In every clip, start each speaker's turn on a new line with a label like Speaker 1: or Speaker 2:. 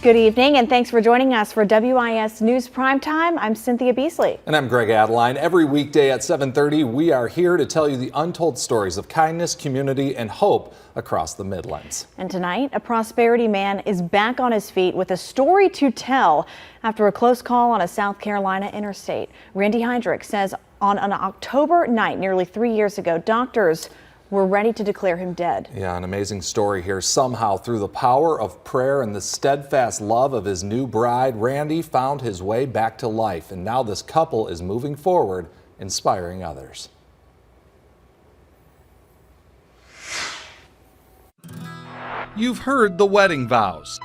Speaker 1: Good evening, and thanks for joining us for WIS News Primetime. I'm Cynthia Beasley.
Speaker 2: And I'm Greg Adeline. Every weekday at 7:30, we are here to tell you the untold stories of kindness, community, and hope across the Midlands.
Speaker 1: And tonight, a Prosperity man is back on his feet with a story to tell after a close call on a South Carolina interstate. Randy Heydrich says on an October night nearly 3 years ago, doctors were ready to declare him dead.
Speaker 2: Yeah, an amazing story here. Somehow, through the power of prayer and the steadfast love of his new bride, Randy found his way back to life. And now this couple is moving forward, inspiring others. You've heard the wedding vows.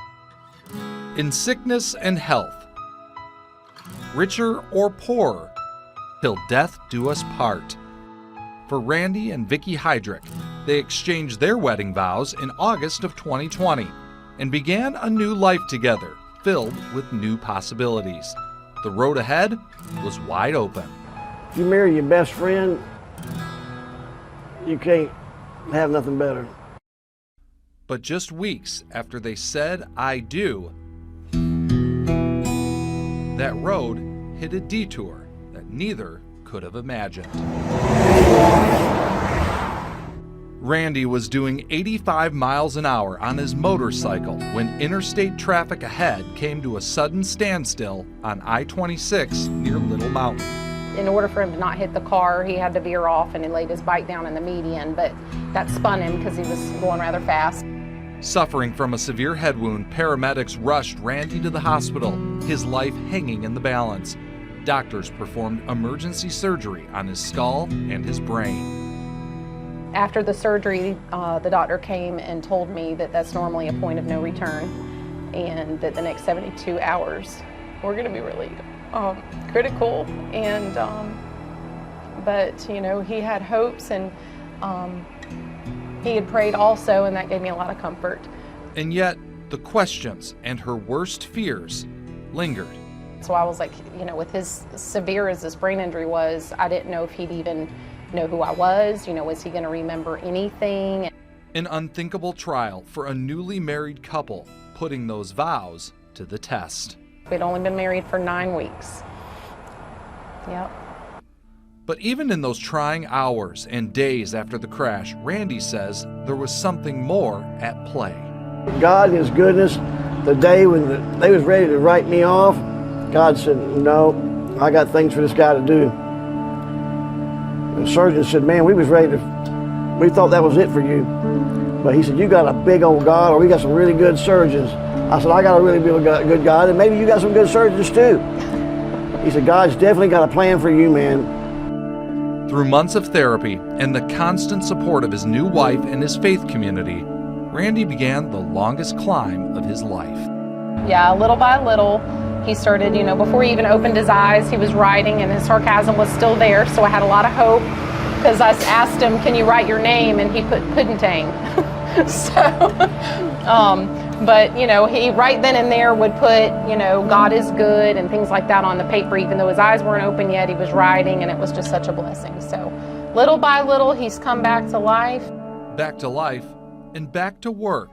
Speaker 2: In sickness and health, richer or poorer, till death do us part. For Randy and Vicki Heydrich, they exchanged their wedding vows in August of 2020 and began a new life together, filled with new possibilities. The road ahead was wide open.
Speaker 3: If you marry your best friend, you can't have nothing better.
Speaker 2: But just weeks after they said, "I do," that road hit a detour that neither could have imagined. Randy was doing 85 miles an hour on his motorcycle when interstate traffic ahead came to a sudden standstill on I-26 near Little Mountain.
Speaker 4: In order for him to not hit the car, he had to veer off and he laid his bike down in the median, but that spun him because he was going rather fast.
Speaker 2: Suffering from a severe head wound, paramedics rushed Randy to the hospital, his life hanging in the balance. Doctors performed emergency surgery on his skull and his brain.
Speaker 4: After the surgery, the doctor came and told me that that's normally a point of no return and that the next 72 hours were going to be really critical. And but you know, he had hopes and he had prayed also, and that gave me a lot of comfort.
Speaker 2: And yet the questions and her worst fears lingered.
Speaker 4: So I was like, you know, with his severe as this brain injury was, I didn't know if he'd even know who I was. You know, was he going to remember anything?
Speaker 2: An unthinkable trial for a newly married couple, putting those vows to the test.
Speaker 4: We'd only been married for 9 weeks. Yep.
Speaker 2: But even in those trying hours and days after the crash, Randy says there was something more at play.
Speaker 3: God in His goodness, the day when they was ready to write me off, God said, "No, I got things for this guy to do." The surgeon said, "Man, we thought that was it for you." But he said, "You got a big old God, or we got some really good surgeons." I said, "I got a really good God, and maybe you got some good surgeons too." He said, "God's definitely got a plan for you, man."
Speaker 2: Through months of therapy and the constant support of his new wife and his faith community, Randy began the longest climb of his life.
Speaker 4: Yeah, little by little, he started, you know, before he even opened his eyes, he was writing and his sarcasm was still there, so I had a lot of hope because I asked him, "Can you write your name?" and he put Puddentang. But, you know, he right then and there would put, you know, "God is good" and things like that on the paper, even though his eyes weren't open yet, he was writing, and it was just such a blessing. So little by little, he's come back to life.
Speaker 2: Back to life and back to work.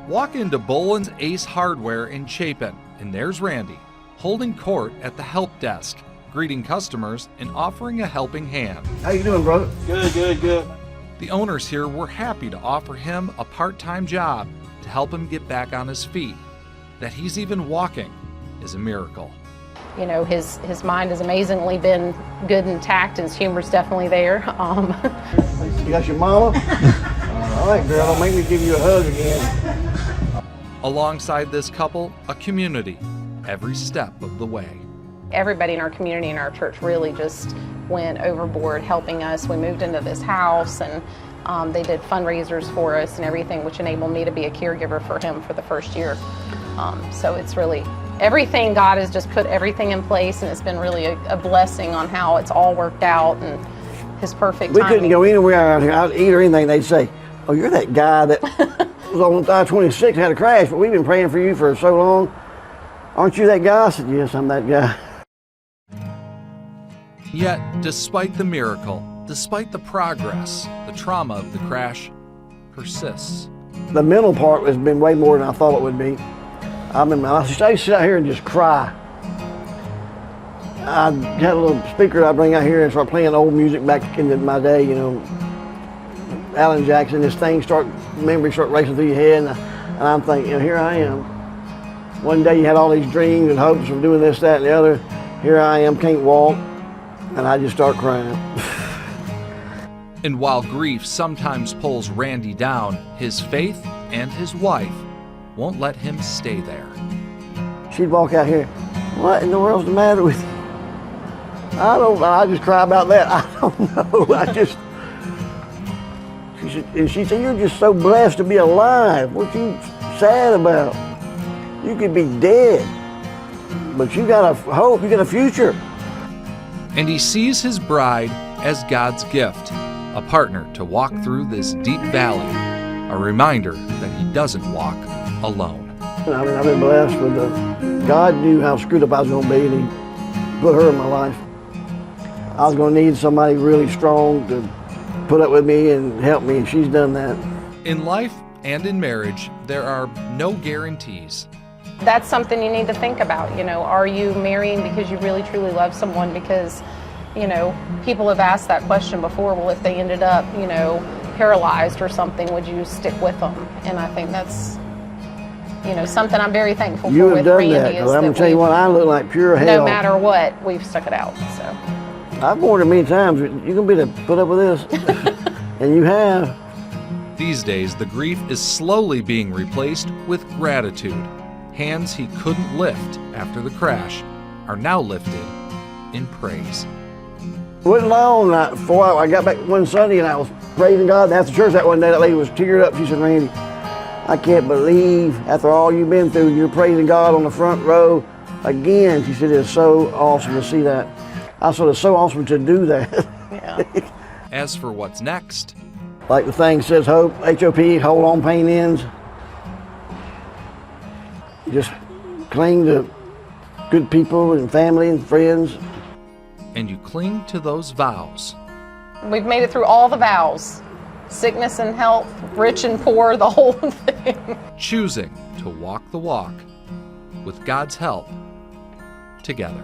Speaker 2: Walk into Boland's Ace Hardware in Chapin, and there's Randy, holding court at the help desk, greeting customers and offering a helping hand.
Speaker 3: How you doing, brother?
Speaker 5: Good.
Speaker 2: The owners here were happy to offer him a part-time job to help him get back on his feet. That he's even walking is a miracle.
Speaker 4: You know, his mind has amazingly been good and intact, and his humor's definitely there.
Speaker 3: You got your mama? All right, girl, don't make me give you a hug again.
Speaker 2: Alongside this couple, a community, every step of the way.
Speaker 4: Everybody in our community and our church really just went overboard helping us. We moved into this house, and they did fundraisers for us and everything, which enabled me to be a caregiver for him for the first year. So it's really everything. God has just put everything in place, and it's been really a blessing on how it's all worked out and His perfect timing.
Speaker 3: We couldn't go anywhere out to eat or anything. They'd say, "Oh, you're that guy that was on I-26 had a crash, but we've been praying for you for so long. Aren't you that guy?" I said, "Yes, I'm that guy."
Speaker 2: Yet, despite the miracle, despite the progress, the trauma of the crash persists.
Speaker 3: The mental part has been way more than I thought it would be. I used to sit out here and just cry. I had a little speaker I bring out here and start playing old music back into my day, you know. Alan Jackson, memories start racing through your head, and I'm thinking, you know, here I am. One day you had all these dreams and hopes of doing this, that, and the other. Here I am, can't walk, and I just start crying.
Speaker 2: And while grief sometimes pulls Randy down, his faith and his wife won't let him stay there.
Speaker 3: She'd walk out here, what in the world's the matter with you? I don't know, I just cry about that. I don't know, she said, you're just so blessed to be alive. What you sad about? You could be dead, but you got a hope, you got a future.
Speaker 2: And he sees his bride as God's gift, a partner to walk through this deep valley, a reminder that he doesn't walk alone.
Speaker 3: I mean, I've been blessed with God knew how screwed up I was going to be, and he put her in my life. I was going to need somebody really strong to put up with me and help me, and she's done that.
Speaker 2: In life and in marriage, there are no guarantees.
Speaker 4: That's something you need to think about. You know, are you marrying because you really truly love someone? Because, you know, people have asked that question before. Well, if they ended up, you know, paralyzed or something, would you stick with them? And I think that's, you know, something I'm very thankful
Speaker 3: You
Speaker 4: for
Speaker 3: have
Speaker 4: with
Speaker 3: done
Speaker 4: Randy.
Speaker 3: that,
Speaker 4: Is
Speaker 3: 'cause I'm going
Speaker 4: that
Speaker 3: to tell you what, I look like pure hell.
Speaker 4: no matter what, we've stuck it out. So
Speaker 3: I've warned her many times, you're going to be able to put up with this. And you have.
Speaker 2: These days, the grief is slowly being replaced with gratitude. Hands he couldn't lift after the crash are now lifted in praise.
Speaker 3: It wasn't long before I got back one Sunday and I was praising God. And after church that one day, that lady was teared up. She said, Randy, I can't believe after all you've been through, you're praising God on the front row again. She said, it's so awesome to see that. I said, it's so awesome to do that.
Speaker 4: yeah.
Speaker 2: As for what's next,
Speaker 3: Like the thing says, hope, H-O-P, hold on, pain ends. Just cling to good people and family and friends.
Speaker 2: and you cling to those vows.
Speaker 4: We've made it through all the vows. Sickness and health, rich and poor, the whole thing.
Speaker 2: Choosing to walk the walk with God's help together.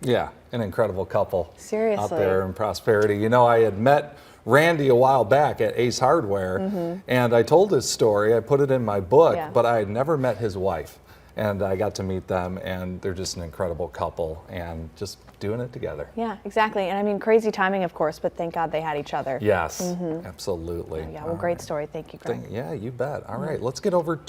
Speaker 5: Yeah, an incredible couple.
Speaker 1: Seriously.
Speaker 5: Out there in prosperity. You know, I had met Randy a while back at Ace Hardware, and I told his story. I put it in my book,
Speaker 1: Yeah.
Speaker 5: but I had never met his wife. And I got to meet them, and they're just an incredible couple, and just doing it together.
Speaker 1: Yeah, exactly. And I mean, crazy timing, of course, but thank God they had each other.
Speaker 5: Yes, absolutely.
Speaker 1: Yeah, well, great story. Thank you, Greg.
Speaker 5: Yeah, you bet. All right, let's get over to